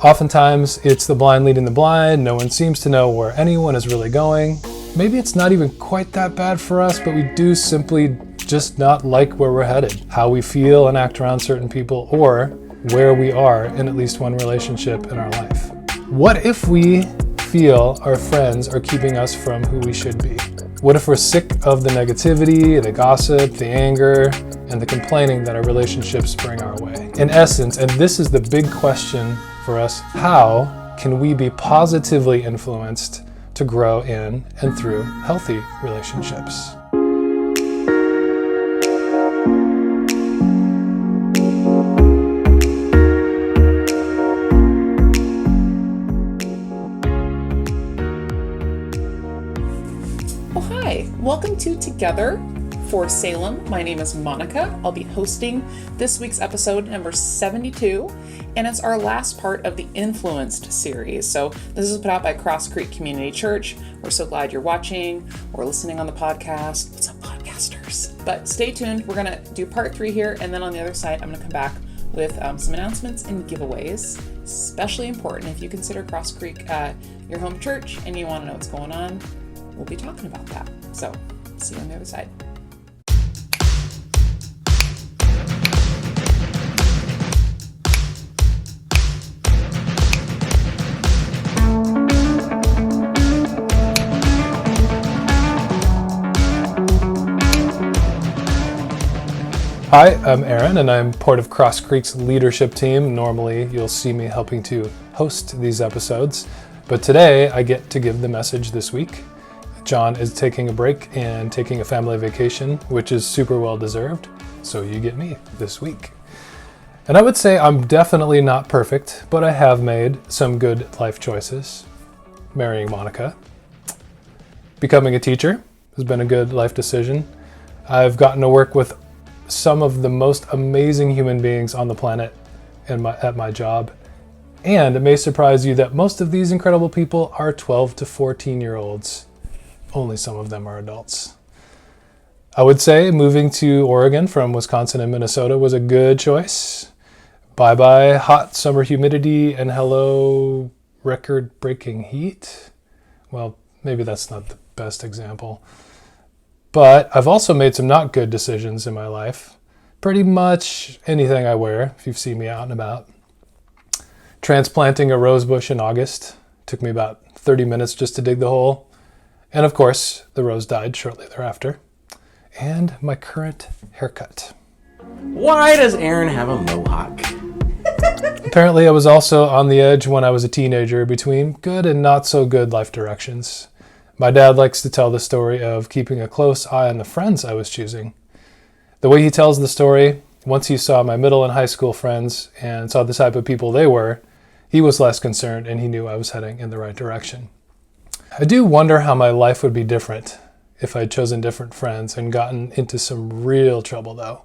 Oftentimes, it's the blind leading the blind. No one seems to know where anyone is really going. Maybe it's not even quite that bad for us, but we do simply just not like where we're headed, how we feel and act around certain people, or where we are in at least one relationship in our life. What if we feel our friends are keeping us from who we should be? What if we're sick of the negativity, the gossip, the anger, and the complaining that our relationships bring our way? In essence, and this is the big question for us, how can we be positively influenced to grow in and through healthy relationships? Welcome to Together for Salem. My name is Monica. I'll be hosting this week's episode number 72, and it's our last part of the Influenced series. So this is put out by Cross Creek Community Church. We're so glad you're watching or listening on the podcast. What's up, podcasters? But stay tuned. We're going to do part 3 here, and then on the other side, I'm going to come back with some announcements and giveaways. Especially important if you consider Cross Creek your home church and you want to know what's going on. We'll be talking about that. So, see you on the other side. Hi, I'm Aaron, and I'm part of Cross Creek's leadership team. Normally, you'll see me helping to host these episodes, but today I get to give the message this week. John is taking a break and taking a family vacation, which is super well deserved, so you get me this week. And I would say I'm definitely not perfect, but I have made some good life choices. Marrying Monica. Becoming a teacher has been a good life decision. I've gotten to work with some of the most amazing human beings on the planet at my job. And it may surprise you that most of these incredible people are 12 to 14-year-olds. Only some of them are adults. I would say moving to Oregon from Wisconsin and Minnesota was a good choice. Bye-bye hot summer humidity and hello record-breaking heat. Well, maybe that's not the best example. But I've also made some not good decisions in my life. Pretty much anything I wear, if you've seen me out and about. Transplanting a rose bush in August took me about 30 minutes just to dig the hole. And of course, the rose died shortly thereafter. And my current haircut. Why does Aaron have a mohawk? Apparently, I was also on the edge when I was a teenager between good and not so good life directions. My dad likes to tell the story of keeping a close eye on the friends I was choosing. The way he tells the story, once he saw my middle and high school friends and saw the type of people they were, he was less concerned and he knew I was heading in the right direction. I do wonder how my life would be different if I'd chosen different friends and gotten into some real trouble, though.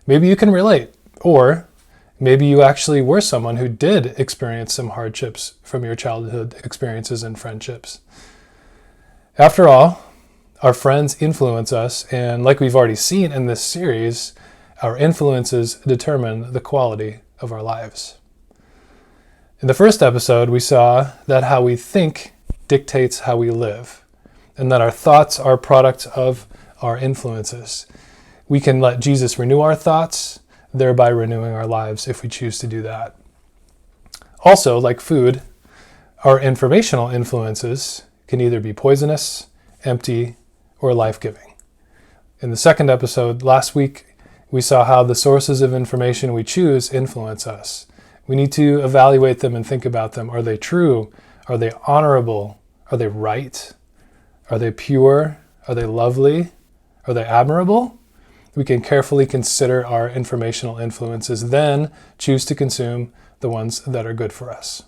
Maybe you can relate, or maybe you actually were someone who did experience some hardships from your childhood experiences and friendships. After all, our friends influence us, and like we've already seen in this series, our influences determine the quality of our lives. In the first episode, we saw that how we think dictates how we live, and that our thoughts are products of our influences. We can let Jesus renew our thoughts, thereby renewing our lives if we choose to do that. Also, like food, our informational influences can either be poisonous, empty, or life-giving. In the second episode last week, we saw how the sources of information we choose influence us. We need to evaluate them and think about them. Are they true? Are they honorable? Are they right? Are they pure? Are they lovely? Are they admirable? We can carefully consider our informational influences, then choose to consume the ones that are good for us.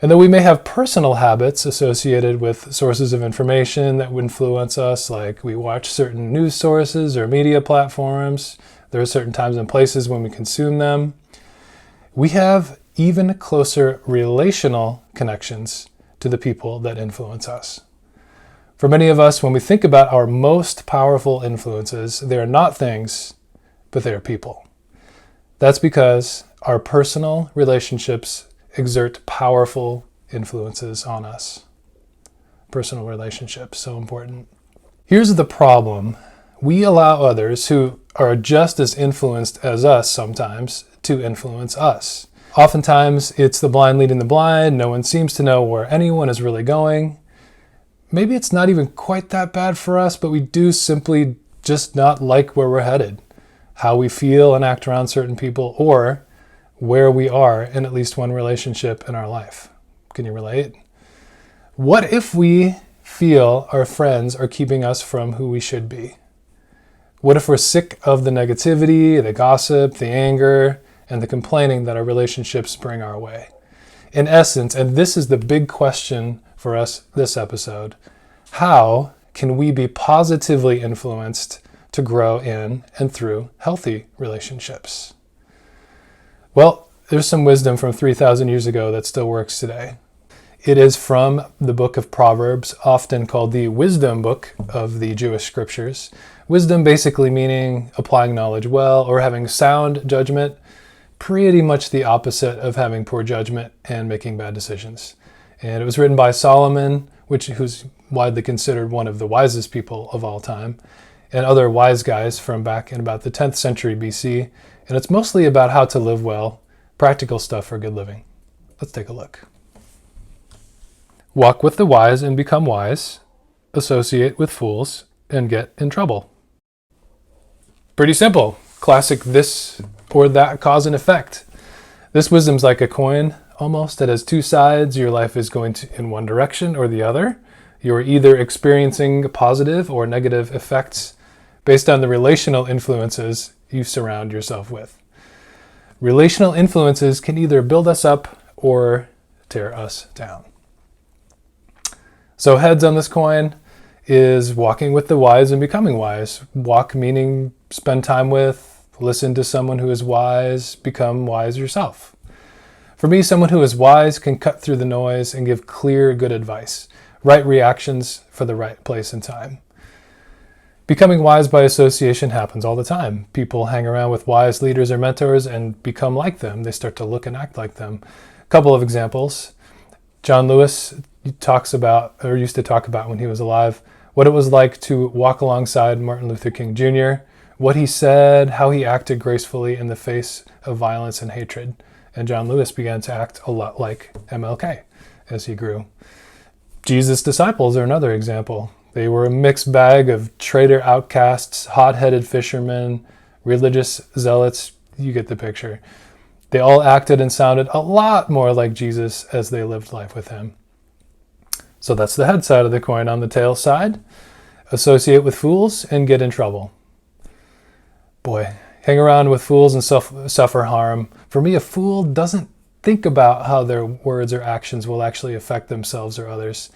And though we may have personal habits associated with sources of information that would influence us, like we watch certain news sources or media platforms, there are certain times and places when we consume them, we have even closer relational connections to the people that influence us. For many of us, when we think about our most powerful influences, they are not things, but they are people. That's because our personal relationships exert powerful influences on us. Personal relationships, so important. Here's the problem. We allow others who are just as influenced as us sometimes to influence us. Oftentimes, it's the blind leading the blind. No one seems to know where anyone is really going. Maybe it's not even quite that bad for us, but we do simply just not like where we're headed, how we feel and act around certain people, or where we are in at least one relationship in our life. Can you relate? What if we feel our friends are keeping us from who we should be? What if we're sick of the negativity, the gossip, the anger, and the complaining that our relationships bring our way? In essence, and this is the big question for us this episode, how can we be positively influenced to grow in and through healthy relationships? Well, there's some wisdom from 3,000 years ago that still works today. It is from the book of Proverbs, often called the wisdom book of the Jewish scriptures. Wisdom basically meaning applying knowledge well or having sound judgment, pretty much the opposite of having poor judgment and making bad decisions. And it was written by Salem, who's widely considered one of the wisest people of all time, and other wise guys from back in about the 10th century BC. And it's mostly about how to live well, practical stuff for good living. Let's take a look. Walk with the wise and become wise. Associate with fools and get in trouble. Pretty simple. Classic this or that cause and effect. This wisdom's like a coin almost. It has two sides. Your life is going in one direction or the other. You're either experiencing positive or negative effects based on the relational influences you surround yourself with. Relational influences can either build us up or tear us down. So heads on this coin is walking with the wise and becoming wise. Walk meaning spend time with, listen to someone who is wise, become wise yourself. For me, someone who is wise can cut through the noise and give clear, good advice, right reactions for the right place and time. Becoming wise by association happens all the time. People hang around with wise leaders or mentors and become like them. They start to look and act like them. A couple of examples. John Lewis used to talk about when he was alive, what it was like to walk alongside Martin Luther King Jr., what he said, how he acted gracefully in the face of violence and hatred. And John Lewis began to act a lot like MLK as he grew. Jesus' disciples are another example. They were a mixed bag of traitor outcasts, hot-headed fishermen, religious zealots. You get the picture. They all acted and sounded a lot more like Jesus as they lived life with him. So that's the head side of the coin. On the tail side, associate with fools and get in trouble. Boy, hang around with fools and suffer harm. For me, a fool doesn't think about how their words or actions will actually affect themselves or others.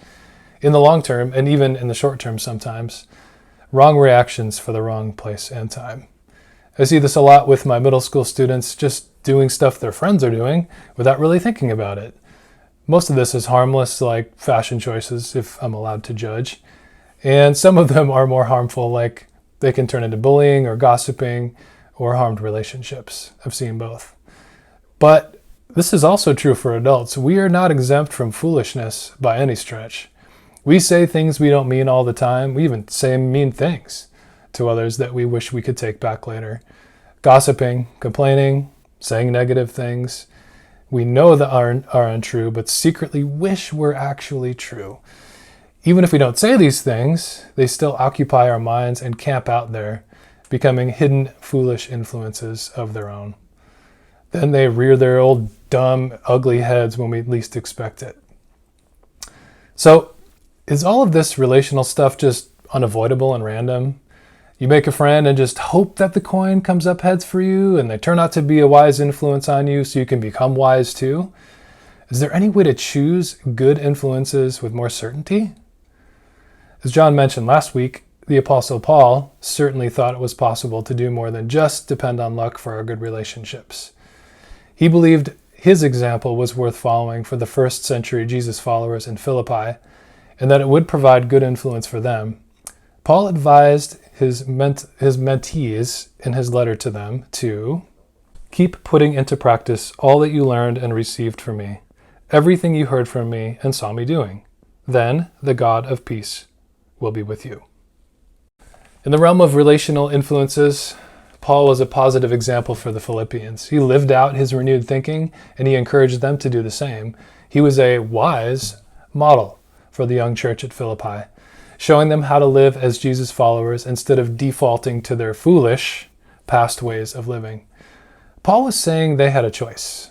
In the long term, and even in the short term sometimes, wrong reactions for the wrong place and time. I see this a lot with my middle school students just doing stuff their friends are doing without really thinking about it. Most of this is harmless, like fashion choices, if I'm allowed to judge. And some of them are more harmful, like they can turn into bullying or gossiping or harmed relationships. I've seen both. But this is also true for adults. We are not exempt from foolishness by any stretch. We say things we don't mean all the time. We even say mean things to others that we wish we could take back later. Gossiping, complaining, saying negative things. We know that are untrue, but secretly wish were actually true. Even if we don't say these things, they still occupy our minds and camp out there, becoming hidden, foolish influences of their own. Then they rear their old, dumb, ugly heads when we least expect it. So, is all of this relational stuff just unavoidable and random? You make a friend and just hope that the coin comes up heads for you and they turn out to be a wise influence on you so you can become wise too? Is there any way to choose good influences with more certainty? As John mentioned last week, the Apostle Paul certainly thought it was possible to do more than just depend on luck for our good relationships. He believed his example was worth following for the first century Jesus followers in Philippi, and that it would provide good influence for them. Paul advised his mentees in his letter to them to keep putting into practice all that you learned and received from me, everything you heard from me and saw me doing. Then the God of peace will be with you. In the realm of relational influences, Paul was a positive example for the Philippians. He lived out his renewed thinking, and he encouraged them to do the same. He was a wise model for the young church at Philippi, showing them how to live as Jesus followers instead of defaulting to their foolish past ways of living. Paul was saying they had a choice.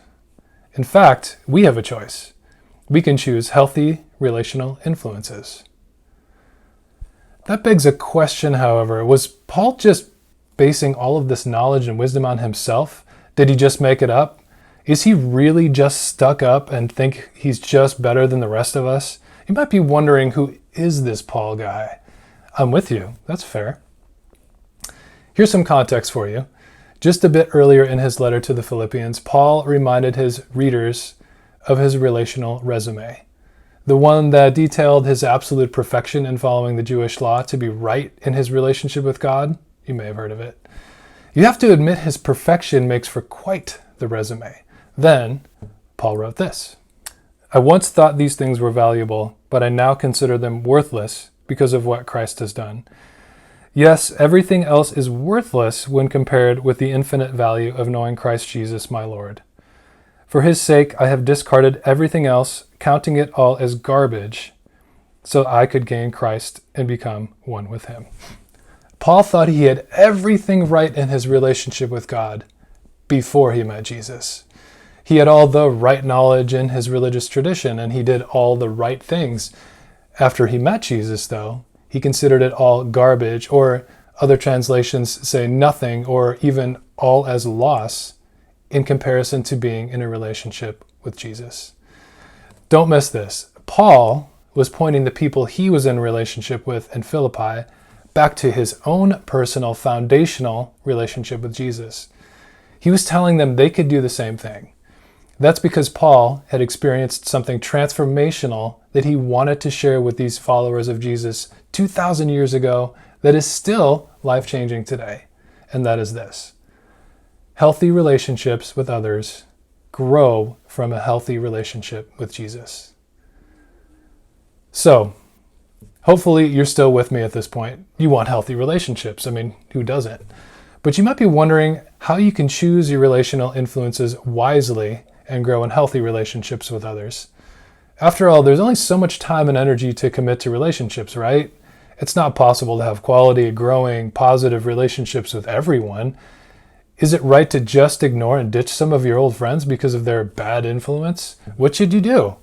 In fact, we have a choice. We can choose healthy relational influences. That begs a question, however. Was Paul just basing all of this knowledge and wisdom on himself? Did he just make it up? Is he really just stuck up and think he's just better than the rest of us? You might be wondering, who is this Paul guy? I'm with you. That's fair. Here's some context for you. Just a bit earlier in his letter to the Philippians, Paul reminded his readers of his relational resume, the one that detailed his absolute perfection in following the Jewish law to be right in his relationship with God. You may have heard of it. You have to admit his perfection makes for quite the resume. Then, Paul wrote this: I once thought these things were valuable, but I now consider them worthless because of what Christ has done. Yes, everything else is worthless when compared with the infinite value of knowing Christ Jesus my Lord. For his sake I have discarded everything else, counting it all as garbage, so I could gain Christ and become one with him. Paul thought he had everything right in his relationship with God before he met Jesus. He had all the right knowledge in his religious tradition, and he did all the right things. After he met Jesus, though, he considered it all garbage, or other translations say nothing, or even all as loss in comparison to being in a relationship with Jesus. Don't miss this. Paul was pointing the people he was in relationship with in Philippi back to his own personal foundational relationship with Jesus. He was telling them they could do the same thing. That's because Paul had experienced something transformational that he wanted to share with these followers of Jesus 2,000 years ago that is still life-changing today. And that is this: healthy relationships with others grow from a healthy relationship with Jesus. So, hopefully you're still with me at this point. You want healthy relationships. I mean, who doesn't? But you might be wondering how you can choose your relational influences wisely and grow in healthy relationships with others. After all, there's only so much time and energy to commit to relationships, right? It's not possible to have quality, growing, positive relationships with everyone. Is it right to just ignore and ditch some of your old friends because of their bad influence? What should you do?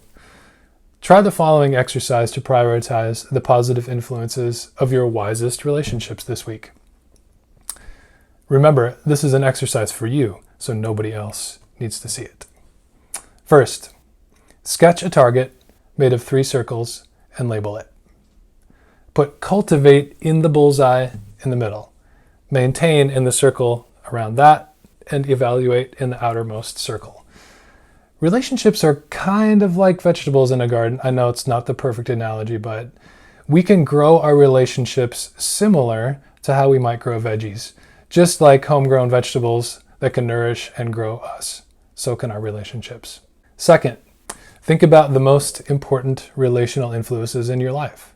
Try the following exercise to prioritize the positive influences of your wisest relationships this week. Remember, this is an exercise for you, so nobody else needs to see it. First, sketch a target made of 3 circles and label it. Put cultivate in the bullseye in the middle. Maintain in the circle around that, and evaluate in the outermost circle. Relationships are kind of like vegetables in a garden. I know it's not the perfect analogy, but we can grow our relationships similar to how we might grow veggies. Just like homegrown vegetables that can nourish and grow us, so can our relationships. Second, think about the most important relational influences in your life.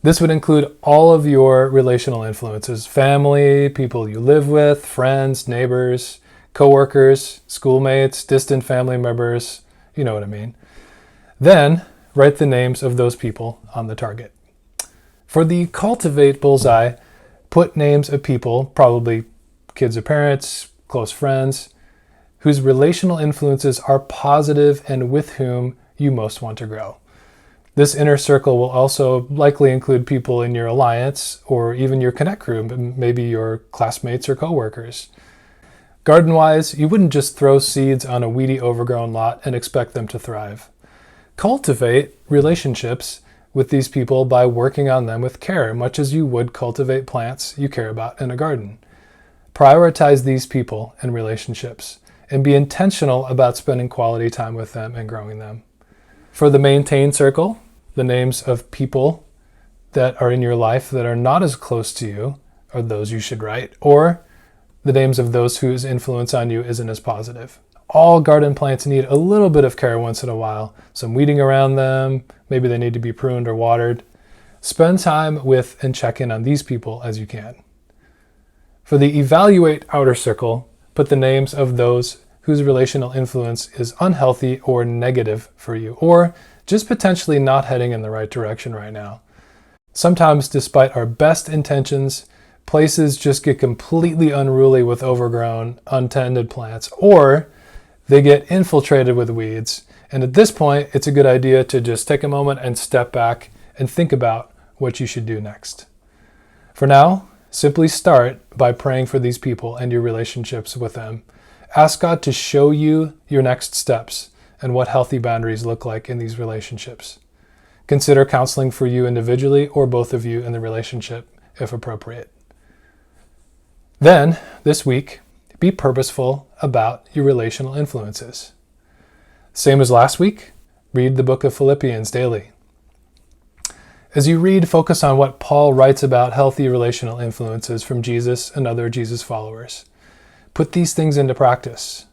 This would include all of your relational influences: family, people you live with, friends, neighbors, coworkers, schoolmates, distant family members, you know what I mean. Then, write the names of those people on the target. For the cultivate bullseye, put names of people, probably kids or parents, close friends, whose relational influences are positive and with whom you most want to grow. This inner circle will also likely include people in your alliance or even your connect crew, maybe your classmates or coworkers. Garden-wise, you wouldn't just throw seeds on a weedy, overgrown lot and expect them to thrive. Cultivate relationships with these people by working on them with care, much as you would cultivate plants you care about in a garden. Prioritize these people and relationships, and be intentional about spending quality time with them and growing them. For the maintain circle, the names of people that are in your life that are not as close to you are those you should write, or the names of those whose influence on you isn't as positive. All garden plants need a little bit of care once in a while, some weeding around them, maybe they need to be pruned or watered. Spend time with and check in on these people as you can. For the evaluate outer circle, put the names of those whose relational influence is unhealthy or negative for you, or just potentially not heading in the right direction right now. Sometimes, despite our best intentions, places just get completely unruly with overgrown, untended plants, or they get infiltrated with weeds. And at this point, it's a good idea to just take a moment and step back and think about what you should do next. For now, simply start by praying for these people and your relationships with them. Ask God to show you your next steps and what healthy boundaries look like in these relationships. Consider counseling for you individually or both of you in the relationship if appropriate. Then, this week, be purposeful about your relational influences. Same as last week, read the book of Philippians daily. As you read, focus on what Paul writes about healthy relational influences from Jesus and other Jesus followers. Put these things into practice.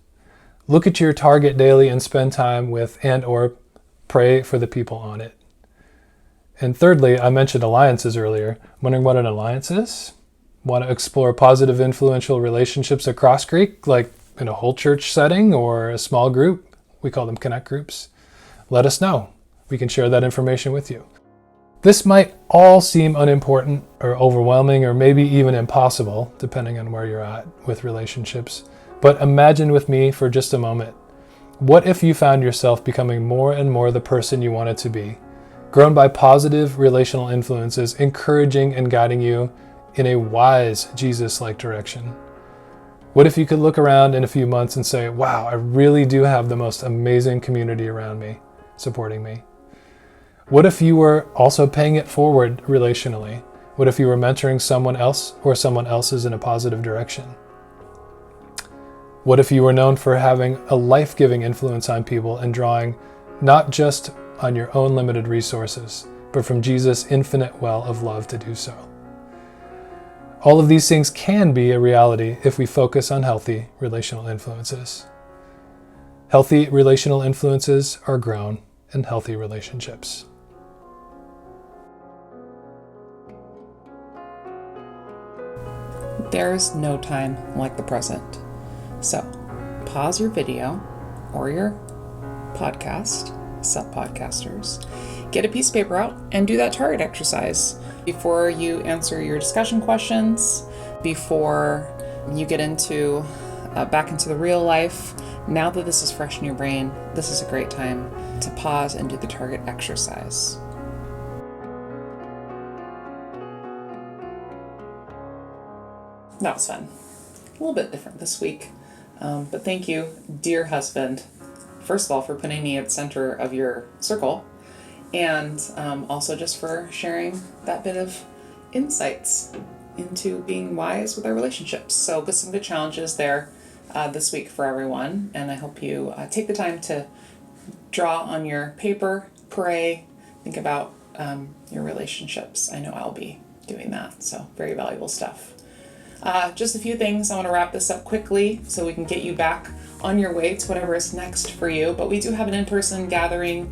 Look at your target daily and spend time with and/or pray for the people on it. And thirdly, I mentioned alliances earlier. Wondering what an alliance is? Want to explore positive, influential relationships across Creek, like in a whole church setting or a small group? We call them connect groups. Let us know. We can share that information with you. This might all seem unimportant or overwhelming or maybe even impossible, depending on where you're at with relationships. But imagine with me for just a moment. What if you found yourself becoming more and more the person you wanted to be, grown by positive relational influences, encouraging and guiding you in a wise, Jesus-like direction? What if you could look around in a few months and say, wow, I really do have the most amazing community around me, supporting me? What if you were also paying it forward relationally? What if you were mentoring someone else or someone else's in a positive direction? What if you were known for having a life-giving influence on people and drawing not just on your own limited resources, but from Jesus' infinite well of love to do so? All of these things can be a reality if we focus on healthy relational influences. Healthy relational influences are grown in healthy relationships. There's no time like the present. So, pause your video or your podcast, sub-podcasters, get a piece of paper out and do that target exercise before you answer your discussion questions, before you get into back into the real life. Now that this is fresh in your brain, this is a great time to pause and do the target exercise. That was fun. A little bit different this week. But thank you, dear husband, first of all, for putting me at the center of your circle, and also just for sharing that bit of insights into being wise with our relationships. So some good challenges there this week for everyone, and I hope you take the time to draw on your paper, pray, think about your relationships. I know I'll be doing that, so very valuable stuff. Just a few things. I want to wrap this up quickly so we can get you back on your way to whatever is next for you. But we do have an in-person gathering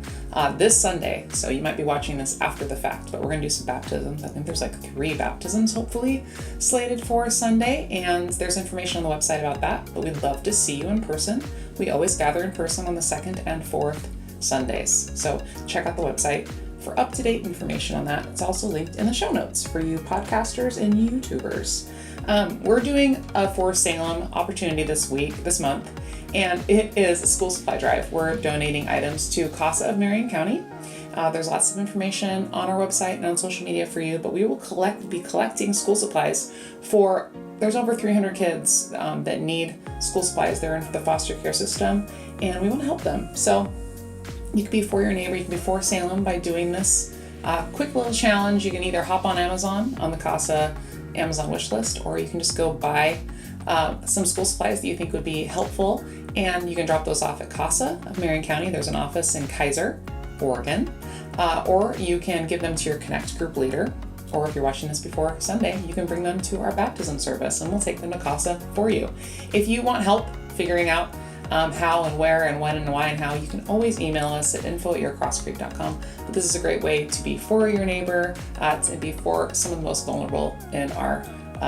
this Sunday, so you might be watching this after the fact, but we're going to do some baptisms. I think there's like 3 baptisms hopefully slated for Sunday, and there's information on the website about that, but we'd love to see you in person. We always gather in person on the 2nd and 4th Sundays, so check out the website for up-to-date information on that. It's also linked in the show notes for you podcasters and YouTubers. We're doing a For Salem opportunity this month, and it is a school supply drive. We're donating items to CASA of Marion County. There's lots of information on our website and on social media for you, but we will be collecting school supplies there's over 300 kids that need school supplies. They're in the foster care system, and we want to help them. So you can be for your neighbor, you can be for Salem by doing this quick little challenge. You can either hop on Amazon on the CASA Amazon wish list, or you can just go buy some school supplies that you think would be helpful, and you can drop those off at CASA of Marion County. There's an office in Kaiser, Oregon, or you can give them to your Connect group leader, or if you're watching this before Sunday, you can bring them to our baptism service and we'll take them to CASA for you. If you want help figuring out how and where and when and why and how, you can always email us at info@yourcrosscreek.com. But this is a great way to be for your neighbor, and be for some of the most vulnerable in our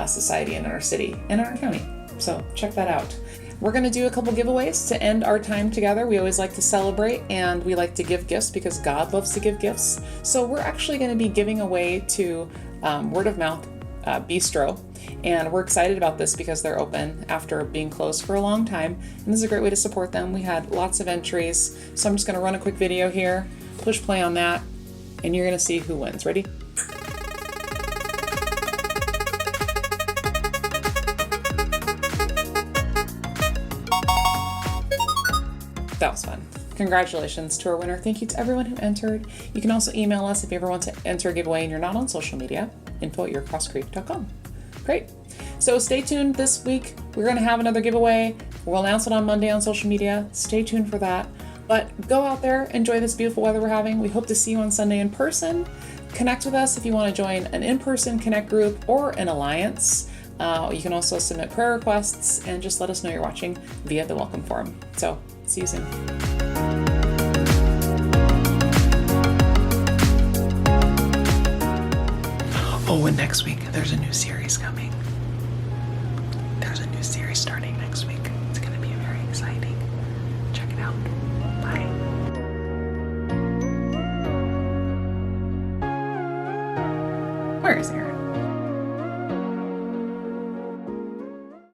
society and in our city and in our county. So check that out. We're going to do a couple giveaways to end our time together. We always like to celebrate, and we like to give gifts because God loves to give gifts. So we're actually going to be giving away to Word of Mouth Bistro, and we're excited about this because they're open after being closed for a long time, and this is a great way to support them. We had lots of entries, so I'm just going to run a quick video here, push play on that, and you're going to see who wins. Ready? That was fun. Congratulations to our winner. Thank you to everyone who entered. You can also email us if you ever want to enter a giveaway and you're not on social media, info@yourcrosscreek.com. Great. So stay tuned this week. We're going to have another giveaway. We'll announce it on Monday on social media. Stay tuned for that. But go out there, enjoy this beautiful weather we're having. We hope to see you on Sunday in person. Connect with us if you want to join an in-person Connect group or an alliance. You can also submit prayer requests and just let us know you're watching via the welcome form. So see you soon. Oh, and next week, there's a new series coming. There's a new series starting next week. It's going to be very exciting. Check it out. Bye. Where is Aaron?